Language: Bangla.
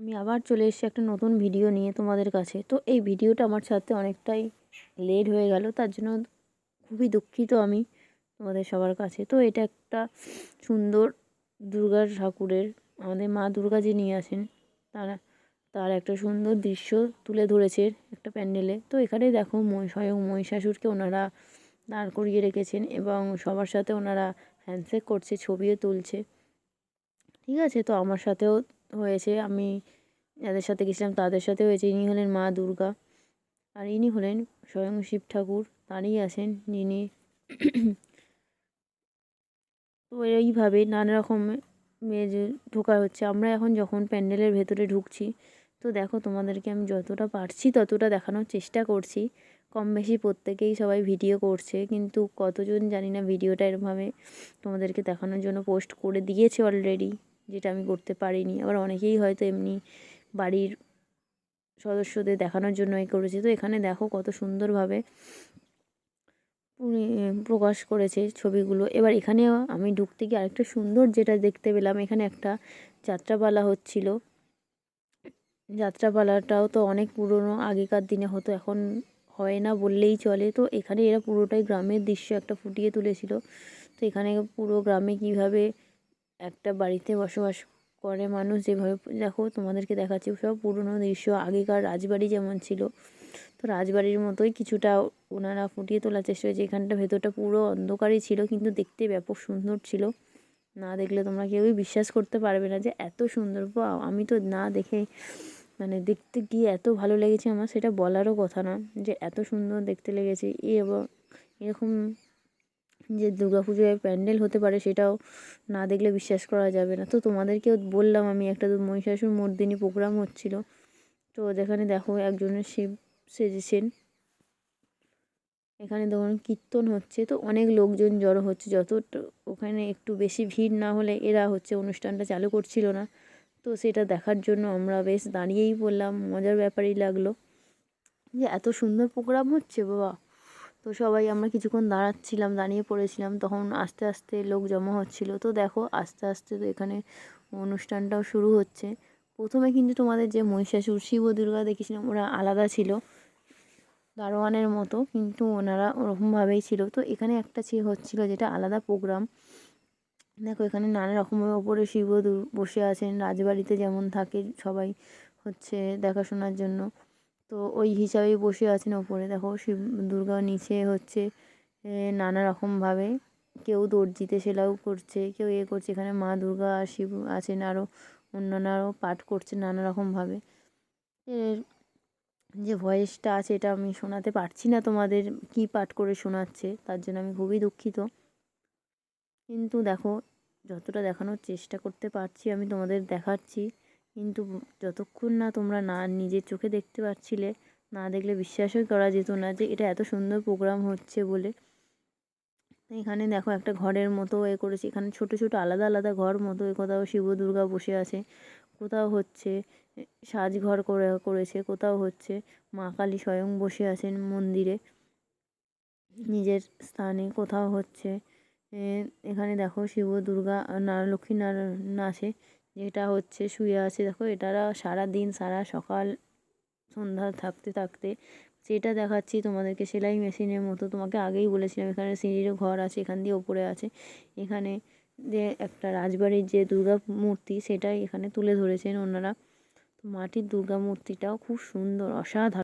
আমি আবার চলে এসেছি একটা নতুন ভিডিও নিয়ে তোমাদের কাছে। তো এই ভিডিওটা আমার সাথে অনেকটাই লেট হয়ে গেল, তার জন্য খুবই দুঃখিত আমি তোমাদের সবার কাছে। তো এটা একটা সুন্দর দুর্গা ঠাকুরের, আমাদের মা দুর্গা যে নিয়ে আসেন তারা, তার একটা সুন্দর দৃশ্য তুলে ধরেছে একটা প্যান্ডেলে। তো এখানে দেখো স্বয়ং মহিষাসুরকে ওনারা দাঁড় করিয়ে রেখেছেন এবং সবার সাথে ওনারা হ্যান্ডশেক করছে, ছবিও তুলছে। ঠিক আছে, তো আমার সাথেও হয়েছে, আমি যাদের সাথে গেছিলাম তাদের সাথে হয়েছে। ইনি হলেন মা দুর্গা, আর ইনি হলেন স্বয়ং শিব ঠাকুর, তাঁরই আছেন যিনি। তো এইভাবে নানা রকম যে ঢোকা হচ্ছে। আমরা এখন যখন প্যান্ডেলের ভেতরে ঢুকছি, তো দেখো তোমাদেরকে আমি যতটা পারছি ততটা দেখানোর চেষ্টা করছি। কম বেশি প্রত্যেকেই সবাই ভিডিও করছে, কিন্তু কতজন জানি না ভিডিওটা এরমভাবে তোমাদেরকে দেখানোর জন্য পোস্ট করে দিয়েছে অলরেডি, যেটা আমি করতে পারিনি। আবার অনেকেই হয়তো এমনি বাড়ির সদস্যদের দেখানোর জন্য করেছে। তো এখানে দেখো কত সুন্দরভাবে প্রকাশ করেছে ছবিগুলো। এবার এখানেও আমি ঢুকতে গিয়ে আরেকটা সুন্দর যেটা দেখতে পেলাম, এখানে একটা যাত্রাপালা হচ্ছিল। যাত্রাপালাটাও তো অনেক পুরনো, আগেকার দিনে হতো, এখন হয় না বললেই চলে। তো এখানে এরা পুরোটাই গ্রামের দৃশ্য একটা ফুটিয়ে তুলেছিল। তো এখানে পুরো গ্রামে কীভাবে একটা বাড়িতে বসবাস করে মানুষ, যেভাবে দেখো তোমাদেরকে দেখাচ্ছি সব পুরনো দৃশ্য, আগেকার রাজবাড়ি যেমন ছিল, তো রাজবাড়ির মতোই কিছুটা ওনারা ফুটিয়ে তোলার চেষ্টা করেছে। এখানটা ভেতরটা পুরো অন্ধকারই ছিল, কিন্তু দেখতে ব্যাপক সুন্দর ছিল। না দেখলে তোমরা কেউই বিশ্বাস করতে পারবে না যে এত সুন্দর। আমি তো না দেখে, মানে দেখতে গিয়ে এত ভালো লেগেছে আমার, সেটা বলারও কথা না যে এত সুন্দর দেখতে লেগেছে। এবং এরকম যে দুর্গাপুজোয় প্যান্ডেল হতে পারে সেটাও না দেখলে বিশ্বাস করা যাবে না। তো তোমাদেরকেও বললাম, আমি একটা মহিষাসুর মর্দিনী প্রোগ্রাম হচ্ছিল, তো যেখানে দেখো একজনের শিব সেজেছেন। এখানে ধরুন কীর্তন হচ্ছে, তো অনেক লোকজন জড়ো হচ্ছে। ওখানে একটু বেশি ভিড় না হলে এরা অনুষ্ঠানটা চালু করছিল না। তো সেটা দেখার জন্য আমরা বেশ দাঁড়িয়েই পড়লাম, মজার ব্যাপারই লাগলো যে এত সুন্দর প্রোগ্রাম হচ্ছে বাবা। তো সবাই আমরা কিছুক্ষণ দাঁড়িয়ে পড়েছিলাম, তখন আস্তে আস্তে লোক জমা হচ্ছিলো। তো দেখো আস্তে আস্তে তো এখানে অনুষ্ঠানটাও শুরু হচ্ছে। প্রথমে কিন্তু তোমাদের যে মহিষাসুর শিব ও দুর্গা দেখেছিলাম, ওরা আলাদা ছিল, দারোয়ানের মতো, কিন্তু ওনারা ওরকমভাবেই ছিল। তো এখানে একটা হচ্ছিলো যেটা আলাদা প্রোগ্রাম। দেখো এখানে নানা রকমের ওপরে শিব বসে আছেন, রাজবাড়িতে যেমন থাকে সবাই দেখাশোনার জন্য, তো ওই হিসাবেই বসে আছেন ওপরে। দেখো শিব দুর্গা নিচে নানা রকমভাবে কেউ দর্জিতে সেলাই করছে, কেউ করছে। এখানে মা দুর্গা আর শিব আছেন, আরও অন্যান্যরাও পাঠ করছে নানা রকমভাবে। এর যে ভয়েসটা আছে এটা আমি শোনাতে পারছি না তোমাদের, কি পাঠ করে শোনাচ্ছে, তার জন্য আমি খুবই দুঃখিত। কিন্তু দেখো যতটা দেখানোর চেষ্টা করতে পারছি আমি তোমাদের দেখাচ্ছি, কিন্তু যতক্ষণ না তোমরা না নিজের চোখে দেখতে পাচ্ছিলে, না দেখলে বিশ্বাসই করা যেত না যে এটা এত সুন্দর প্রোগ্রাম হচ্ছে বলে। এখানে দেখো একটা ঘরের মতো করেছে, এখানে ছোট ছোট আলাদা আলাদা ঘর মতো, কোথাও শিব দুর্গা বসে আছে, কোথাও সাজঘর করেছে, কোথাও মা কালী স্বয়ং বসে আছেন মন্দিরে নিজের স্থানে, কোথাও এখানে দেখো শিব দুর্গা লক্ষ্মী নারায়ণ আছে, যেটা শুয়ে আছে। দেখো এটারা সারাদিন সারা সকাল সন্ধ্যা থাকতে থাকতে যেটা দেখাচ্ছি তোমাদেরকে, সেলাই মেশিনের মতো। তোমাকে আগেই বলেছিলাম এখানে সিঁড়িরও ঘর আছে, এখান দিয়ে ওপরে আছে। এখানে যে একটা রাজবাড়ির যে দুর্গা মূর্তি, সেটাই এখানে তুলে ধরেছেন ওনারা। তো মাটির দুর্গা মূর্তিটাও খুব সুন্দর, অসাধারণ।